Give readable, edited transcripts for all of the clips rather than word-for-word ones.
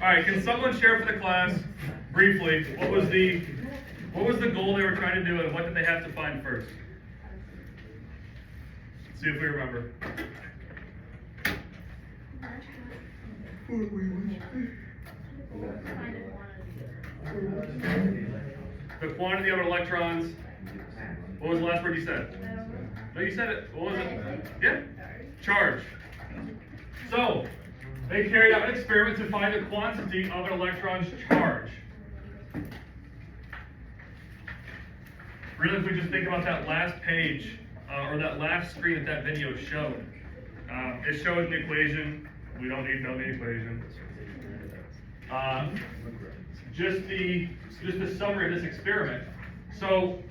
All right, can someone share for the class briefly what was the goal they were trying to do and what did they have to find first? Let's see if we remember. The quantity of electrons. What was the last word you said? No, you said it. What was it? Yeah? Charge. So, they carried out an experiment to find the quantity of an electron's charge. Really, if we just think about that last page, or that last screen that video showed, it showed an equation. We don't need to know the equation. Just the summary of this experiment. So,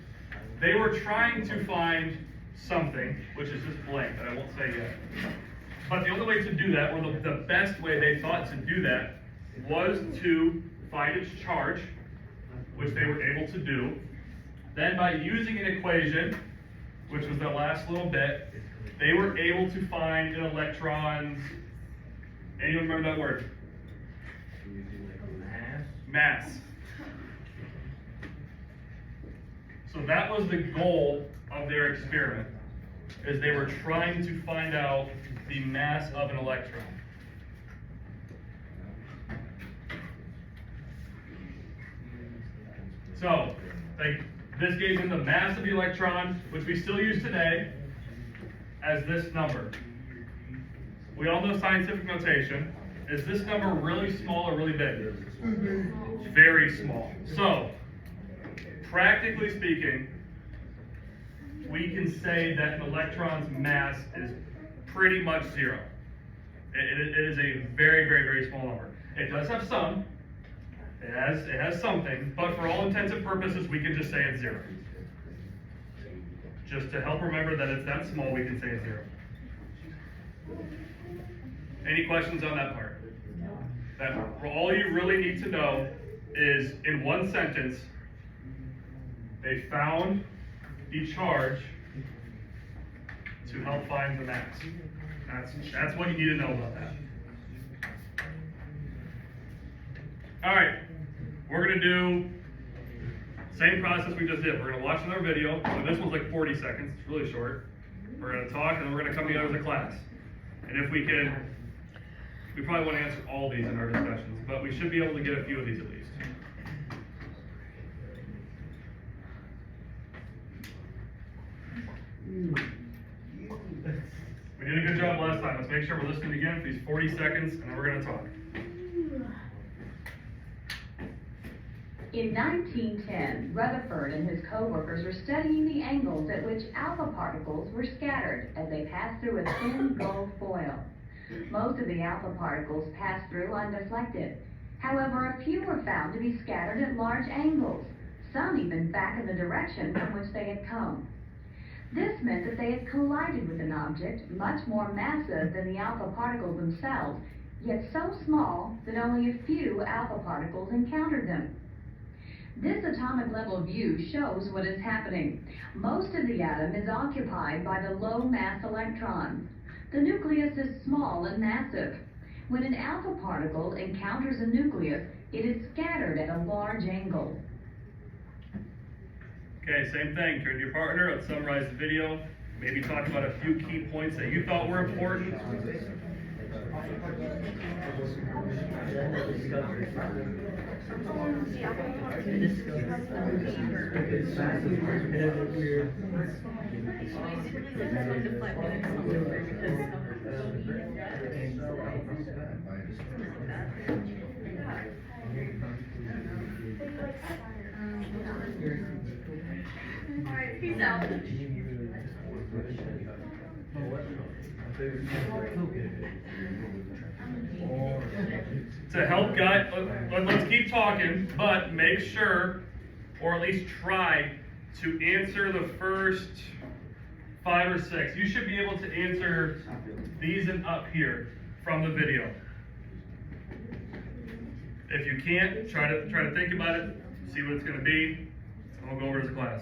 they were trying to find something, which is just blank, that I won't say yet. But the only way to do that, or the best way they thought to do that, was to find its charge, which they were able to do. Then by using an equation, which was the last little bit, they were able to find an electron's, anyone remember that word? Mass. So that was the goal of their experiment, is they were trying to find out the mass of an electron. So, this gave them the mass of the electron, which we still use today as this number. We all know scientific notation. Is this number really small or really big? Very small. So, practically speaking, we can say that an electron's mass is pretty much zero. It is a very, very, very small number. It does have some. It has something, but for all intents and purposes, we can just say it's zero. Just to help remember that it's that small, we can say it's zero. Any questions on that part? That all you really need to know is, in one sentence, they found the charge to help find the mass. That's what you need to know about that. All right, we're gonna do same process we just did. We're gonna watch another video. So this one's like 40 seconds. It's really short. We're gonna talk and then we're gonna come together as a class. And if we can, we probably won't answer all these in our discussions, but we should be able to get a few of these at least. We did a good job last time. Let's make sure we're listening again for these 40 seconds, and then we're going to talk. In 1910, Rutherford and his co-workers were studying the angles at which alpha particles were scattered as they passed through a thin gold foil. Most of the alpha particles passed through undeflected. However, a few were found to be scattered at large angles, some even back in the direction from which they had come. This meant that they had collided with an object much more massive than the alpha particles themselves, yet so small that only a few alpha particles encountered them. This atomic level view shows what is happening. Most of the atom is occupied by the low mass electrons. The nucleus is small and massive. When an alpha particle encounters a nucleus, it is scattered at a large angle. Okay, same thing. Turn to your partner. Let's summarize the video. Maybe talk about a few key points that you thought were important. Alright, peace out. To help guide, let's keep talking, but make sure, or at least try, to answer the first 5 or 6. You should be able to answer these and up here from the video. If you can't, try to think about it, see what it's going to be, and we'll go over it as a class.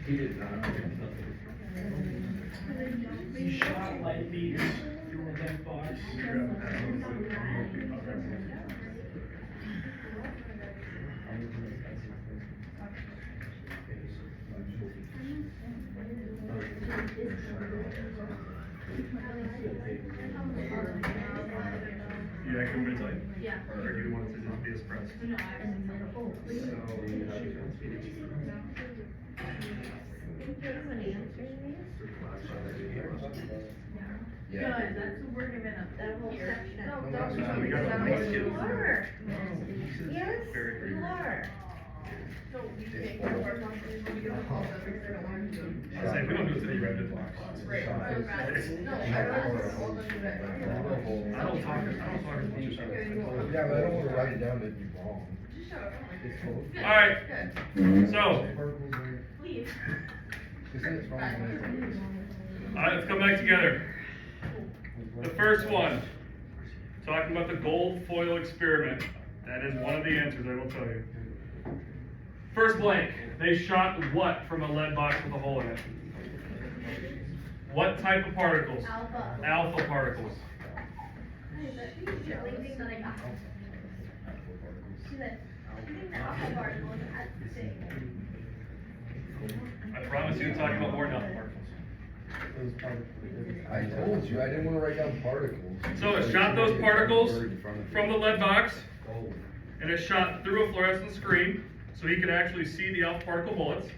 He did not. He shot light beams through a dead box. Yeah, I can be like, Yeah. or do you want it to not be as pressed? No, Yeah. Good, that's what we're giving up. That whole section. No, that's don't. fine. We got the Yes, white you kids. are. Yes, Very you are. I say, we don't do it today, right? Right. I don't talk as much as you. Yeah, but I don't wanna write it down, it'd be wrong. Alright, so, Please. alright, let's come back together. The first one, talking about the gold foil experiment. That is one of the answers, I will tell you. First blank, they shot what from a lead box with a hole in it? What type of particles? Alpha. Alpha particles. I promise you, it's talking about more than alpha particles. I told you, I didn't wanna write down particles. So it shot those particles from the lead box, and it shot through a fluorescent screen, so he could actually see the alpha particle bullets.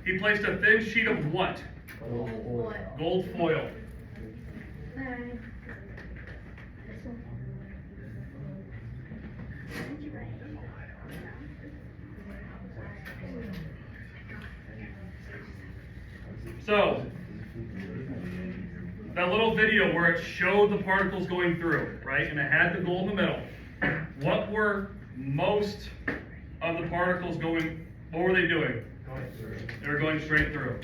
He placed a thin sheet of what? Gold foil. So, that little video where it showed the particles going through, right, and it had the gold in the middle, what were most of the particles going, what were they doing? They were going straight through.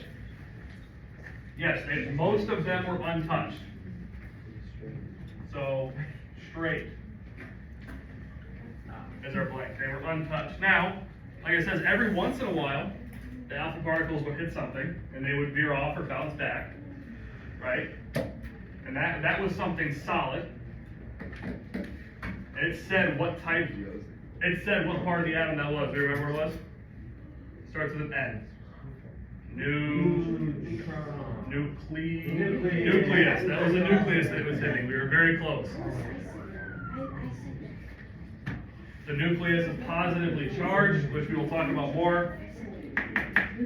Yes, most of them were untouched. So, straight is our blank. They were untouched. Now, like it says, every once in a while, the alpha particles would hit something, and they would veer off or bounce back, right? And that was something solid. And it said what type, it said what part of the atom that was. Do you remember what it was? Starts with an N. Nucleus. That was a nucleus that it was hitting. We were very close. The nucleus is positively charged, which we will talk about more.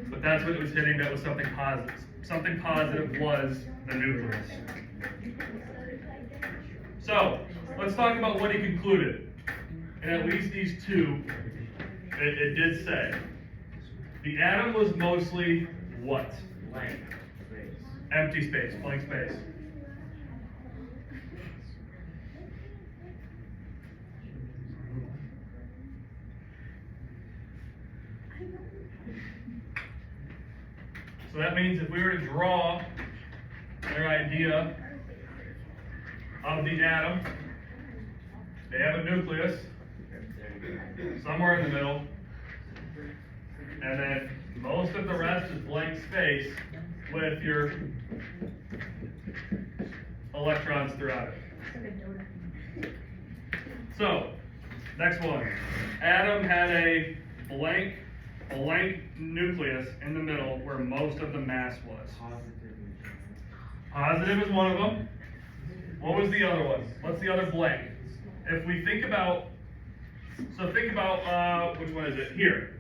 But that's what it was hitting. That was something positive. Something positive was the nucleus. So, let's talk about what he concluded. And at least these two, it did say. The atom was mostly what? Blank. Empty space, blank space. So that means if we were to draw their idea of the atom, they have a nucleus somewhere in the middle, and then most of the rest is blank space with your electrons throughout it. So, next one. Atom had a blank nucleus in the middle where most of the mass was. Positive is one of them. What was the other one? What's the other blank? If we think about, which one is it? Here.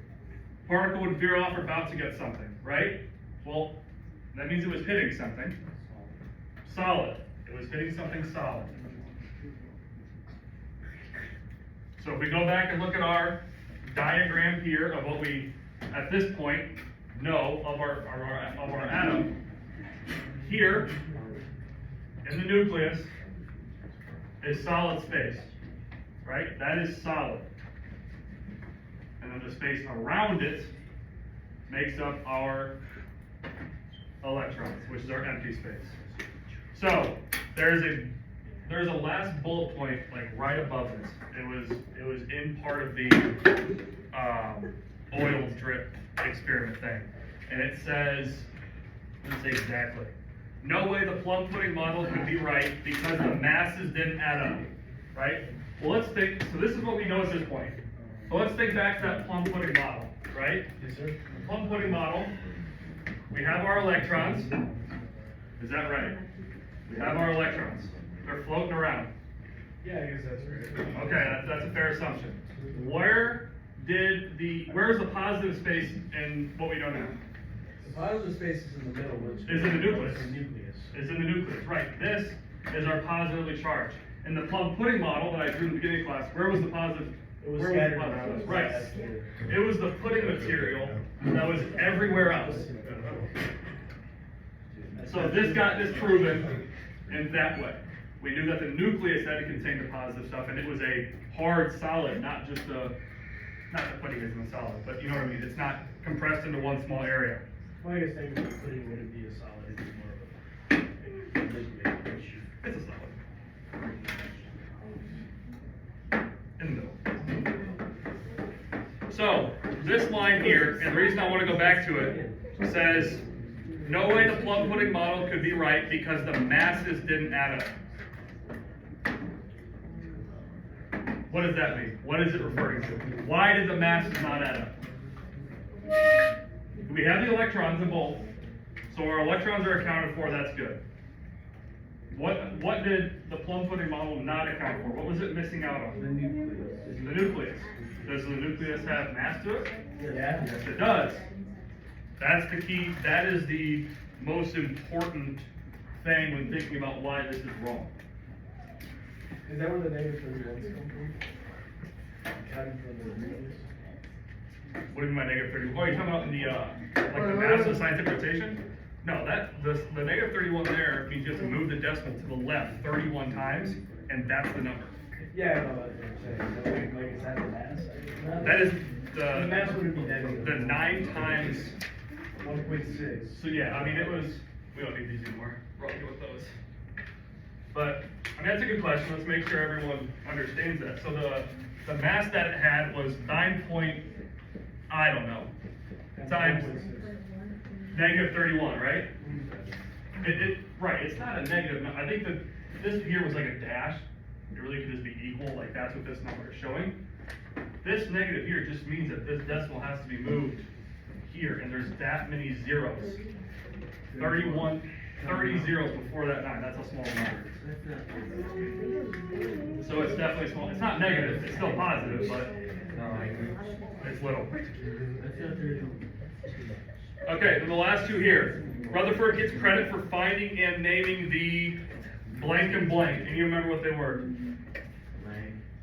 Particle would veer off or bounce against something, right? Well, that means it was hitting something. Solid. It was hitting something solid. So if we go back and look at our diagram here of what we, at this point, know of our atom, here, in the nucleus, is solid space, right? That is solid. And then the space around it makes up our electrons, which is our empty space. So there's a last bullet point like right above this. It was in part of the oil drip experiment thing. And it says, let's say exactly, no way the plum pudding model could be right because the masses didn't add up, right? Well, let's think, so this is what we know at this point. So let's think back to that plum pudding model, right? Yes, sir. The plum pudding model, we have our electrons. Is that right? We have our electrons. They're floating around. Yeah, I guess that's right. Okay, that's a fair assumption. Where's the positive space in what we know now? The positive space is in the middle, which Is in the nucleus. The nucleus. Is in the nucleus, right. This is our positively charged. In the plum pudding model that I drew in the beginning of class, where was the positive? It was where scattered the around. positive? Right. It was the pudding material that was everywhere else. So this got disproven in that way. We knew that the nucleus had to contain the positive stuff, and it was a hard solid, not just not the pudding isn't a solid, but you know what I mean. It's not compressed into one small area. Well, I guess technically pudding wouldn't be a solid, it'd be more of a liquid, which It's a solid. In the middle. So, this line here, and the reason I want to go back to it, says, no way the plum pudding model could be right because the masses didn't add up. What does that mean? What is it referring to? Why did the masses not add up? We have the electrons in both, so our electrons are accounted for, that's good. What did the plum pudding model not account for? What was it missing out on? the nucleus. The nucleus. Does the nucleus have mass to it? Yeah. Yes, it does. That's the key, that is the most important thing when thinking about why this is wrong. Is that where the negative 31s come from? Counting from the nucleus? What do you mean by negative 30? Oh, you're talking about in the, like the mass of scientific rotation? No, the negative 31 there means you have to move the decimal to the left 31 times, and that's the number. Yeah, I know that's what I'm saying. So, like, is that the mass? That is The mass wouldn't be negative. the 9 times, 1.6. so yeah, I mean, it was, we don't need these anymore, we're all good with those. But, I mean, that's a good question, let's make sure everyone understands that. So the mass that it had was 9 point, I don't know, times negative 31, right? Right, it's not a negative, I think that this here was like a dash, it really could just be equal, like that's what this number is showing. This negative here just means that this decimal has to be moved here, and there's that many zeros. 30 zeros before that 9, that's a small number. So it's definitely small, it's not negative, it's still positive, but it's little. Okay, then the last two here. Rutherford gets credit for finding and naming the blank and blank. And you remember what they were?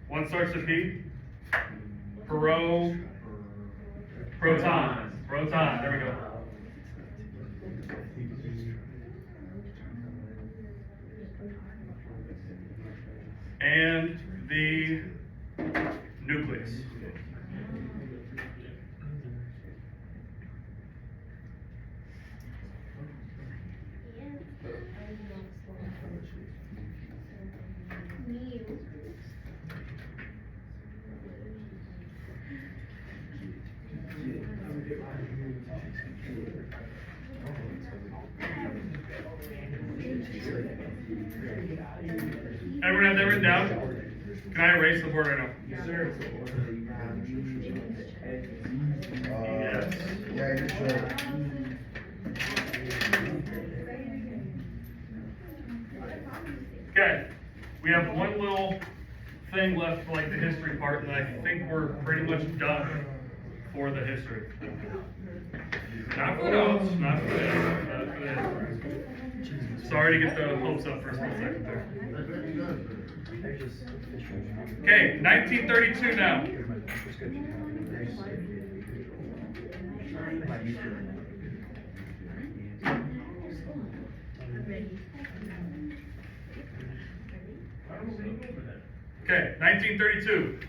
One starts with P. Proton. Proton, there we go. And the nucleus. Everyone have that written down? Can I erase the board right now? Yes, sir. Yes. Yeah, you're sure. Okay, we have one little thing left for like the history part, and I think we're pretty much done for the history. Not for the notes, not for the history. Sorry to get the hopes up for a split second there. Okay, 1932 now. Okay, 1932.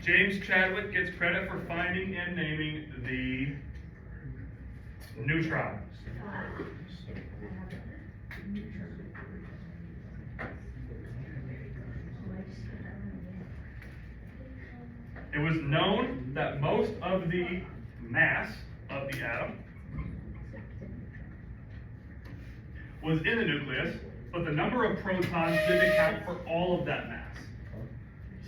James Chadwick gets credit for finding and naming the neutron. It was known that most of the mass of the atom was in the nucleus, but the number of protons didn't account for all of that mass.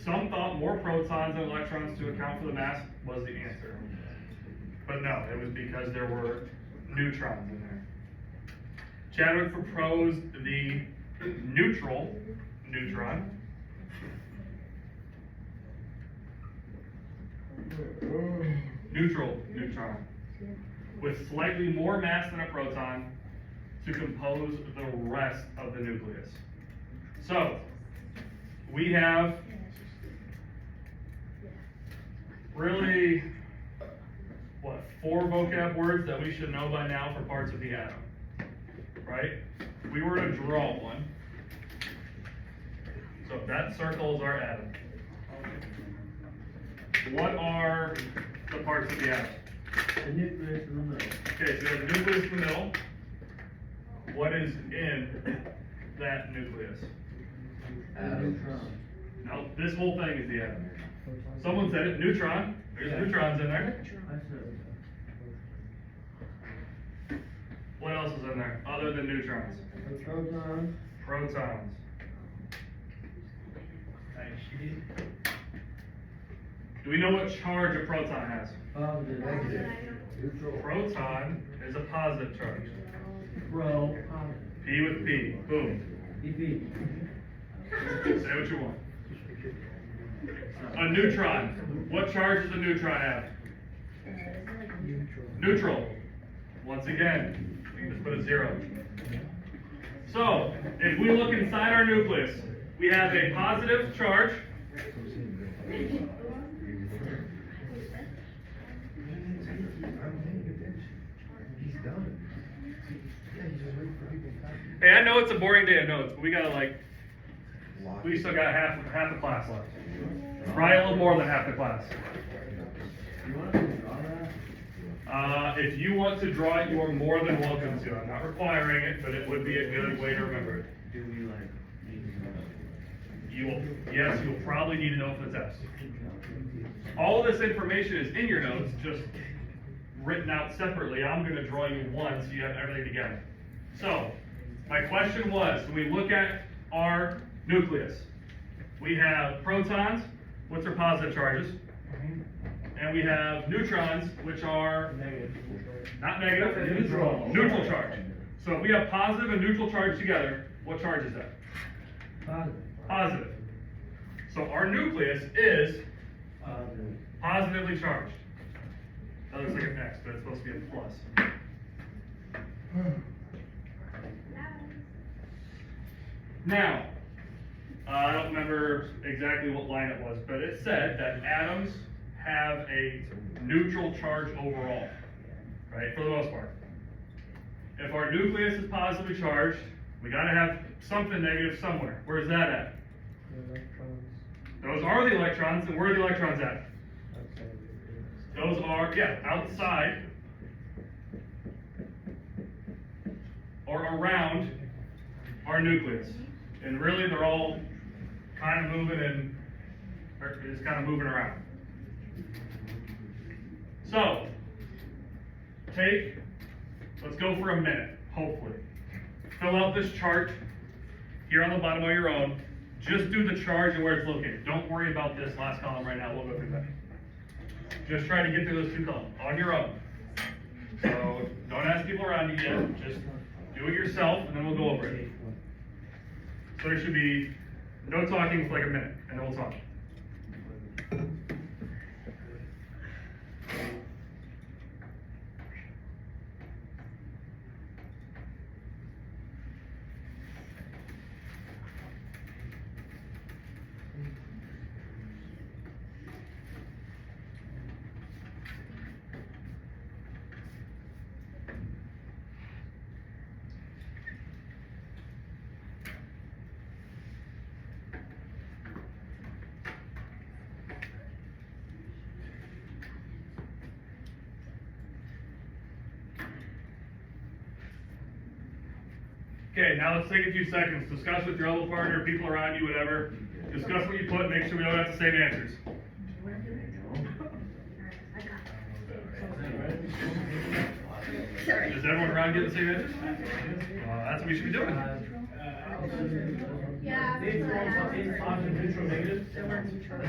Some thought more protons than electrons to account for the mass was the answer. But no, it was because there were neutrons in there. Chadwick proposed the neutral neutron. Neutral neutron, with slightly more mass than a proton to compose the rest of the nucleus. So, we have really, what, 4 vocab words that we should know by now for parts of the atom, right? If we were to draw one, so that circle is our atom. What are the parts of the atom? The nucleus in the middle. Okay, so we have the nucleus in the middle. What is in that nucleus? Neutron. No, this whole thing is the atom. Someone said it, neutron. There's neutrons in there. I said What else is in there other than neutrons? it. Proton. Protons. Do we know what charge a proton has? Positive. Negative. Neutral. Proton is a positive charge. Pro. P with P. Boom. EP. Say what you want. A neutron. What charge does a neutron have? Neutral. Once again, just put a 0. So, if we look inside our nucleus, we have a positive charge. He's done. Yeah, he's just waiting for people to copy. Hey, I know it's a boring day of notes, but we gotta Lock we it. still got half the class left. Probably a little more than half the class. You want to draw that? If you want to draw it, you are more than welcome to. I'm not requiring it, but it would be a good way to remember it. Do we like? You will, yes, you'll probably need to know for the test. All of this information is in your notes, just written out separately. I'm gonna draw you one so you have everything together. So, my question was, when we look at our nucleus, we have protons, which are positive charges, and we have neutrons, which are Negative. not negative, Neutral. neutral charge. So if we have positive and neutral charge together, what charge is that? Positive. Positive. So our nucleus is Positive. positively charged. That looks like an X, but it's supposed to be a plus. Now, I don't remember exactly what line it was, but it said that atoms have a neutral charge overall, right, for the most part. If our nucleus is positively charged, we gotta have something negative somewhere. Where's that at? The electrons. Those are the electrons, and where are the electrons at? Outside the nucleus. Those are, yeah, outside or around our nucleus. And really, they're all kind of moving and, or just kind of moving around. So, let's go for a minute, hopefully. Fill out this chart here on the bottom of your own. Just do the charge and where it's located. Don't worry about this last column right now, we'll go through that. Just try to get through those 2 columns on your own. So, don't ask people around you yet, just do it yourself and then we'll go over it. So there should be no talking for like a minute, and then we'll talk. Okay, now let's take a few seconds. Discuss with your other partner, people around you, whatever. Discuss what you put, make sure we don't have the same answers. Sorry. Is everyone around getting the same image? That's what we should be doing. Yeah. It's positive, neutral, negative. There were neutral.